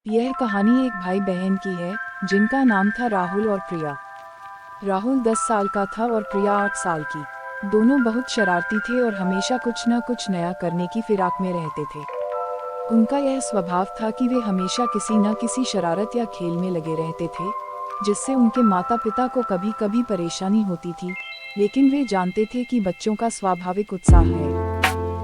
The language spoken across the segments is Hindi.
यह कहानी एक भाई बहन की है जिनका नाम था राहुल और प्रिया। राहुल 10 साल का था और प्रिया 8 साल की। दोनों बहुत शरारती थे और हमेशा कुछ न कुछ नया करने की फिराक में रहते थे। उनका यह स्वभाव था कि वे हमेशा किसी न किसी शरारत या खेल में लगे रहते थे, जिससे उनके माता पिता को कभी कभी परेशानी होती थी, लेकिन वे जानते थे कि बच्चों का स्वाभाविक उत्साह है।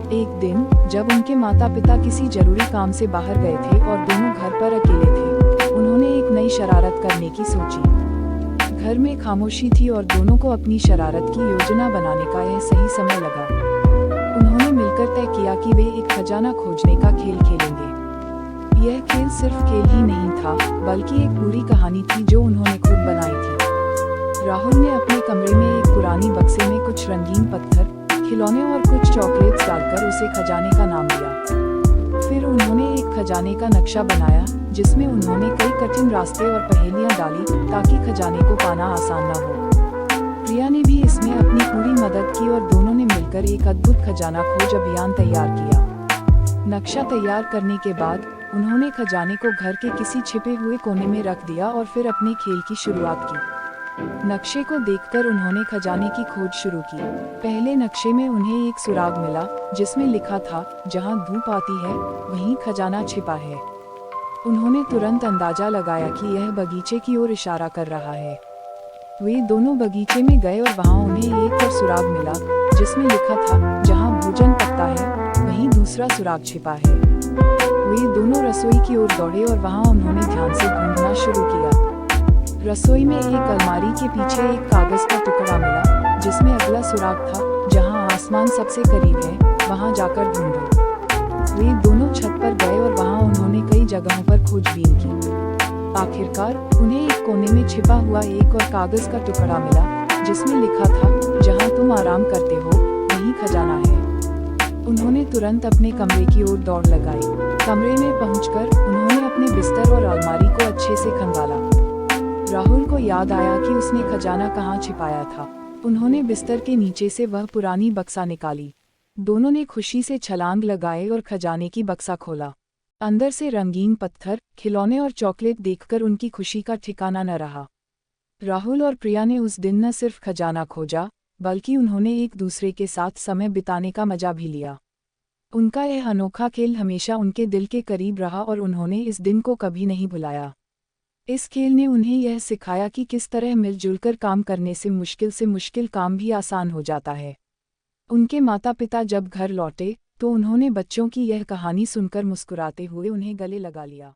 एक दिन जब उनके माता पिता किसी जरूरी काम से बाहर गए थे और दोनों घर पर अकेले थे, उन्होंने एक नई शरारत करने की सोची। घर में खामोशी थी और दोनों को अपनी शरारत की योजना बनाने का यह सही समय लगा। उन्होंने मिलकर तय किया कि वे एक खजाना खोजने का खेल खेलेंगे। यह खेल सिर्फ खेल ही नहीं था, बल्कि एक पूरी कहानी थी जो उन्होंने खुद बनाई थी। राहुल ने अपने कमरे में एक पुरानी बक्से में कुछ रंगीन पत्थर, खिलौने और कुछ चॉकलेट्स डालकर उसे खजाने का नाम दिया। फिर उन्होंने एक खजाने का नक्शा बनाया, जिसमें उन्होंने कई कठिन रास्ते और पहेलियां डाली ताकि खजाने को पाना आसान न हो। प्रिया ने भी इसमें अपनी पूरी मदद की और दोनों ने मिलकर एक अद्भुत खजाना खोज अभियान तैयार किया। नक्शा तैयार करने के बाद उन्होंने खजाने को घर के किसी छिपे हुए कोने में रख दिया और फिर अपने खेल की शुरुआत की। नक्शे को देखकर उन्होंने खजाने की खोज शुरू की। पहले नक्शे में उन्हें एक सुराग मिला, जिसमें लिखा था, जहां धूप आती है वहीं खजाना छिपा है। उन्होंने तुरंत अंदाजा लगाया कि यह बगीचे की ओर इशारा कर रहा है। वे दोनों बगीचे में गए और वहां उन्हें एक और सुराग मिला, जिसमें लिखा था, जहां भोजन पकता है वहीं दूसरा सुराग छिपा है। वे दोनों रसोई की ओर दौड़े और वहां उन्होंने ध्यान से ढूंढना शुरू किया। रसोई में एक अलमारी के पीछे एक कागज का टुकड़ा मिला, जिसमें अगला सुराग था, जहां आसमान सबसे करीब है वहां जाकर ढूंढो। वे दोनों छत पर गए और वहां उन्होंने कई जगहों पर खोजबीन की। आखिरकार उन्हें एक कोने में छिपा हुआ एक और कागज का टुकड़ा मिला, जिसमें लिखा था, जहां तुम आराम करते हो वहीं खजाना है। उन्होंने तुरंत अपने कमरे की ओर दौड़ लगाई। कमरे में पहुंचकर उन्होंने अपने बिस्तर और अलमारी को अच्छे से खंगाला। राहुल को याद आया कि उसने खजाना कहाँ छिपाया था। उन्होंने बिस्तर के नीचे से वह पुरानी बक्सा निकाली। दोनों ने खुशी से छलांग लगाए और खजाने की बक्सा खोला। अंदर से रंगीन पत्थर, खिलौने और चॉकलेट देखकर उनकी खुशी का ठिकाना न रहा। राहुल और प्रिया ने उस दिन न सिर्फ खजाना खोजा, बल्कि उन्होंने एक दूसरे के साथ समय बिताने का मजा भी लिया। उनका यह अनोखा खेल हमेशा उनके दिल के करीब रहा और उन्होंने इस दिन को कभी नहीं भुलाया। इस खेल ने उन्हें यह सिखाया कि किस तरह मिलजुल कर काम करने से मुश्किल काम भी आसान हो जाता है। उनके माता पिता जब घर लौटे तो उन्होंने बच्चों की यह कहानी सुनकर मुस्कुराते हुए उन्हें गले लगा लिया।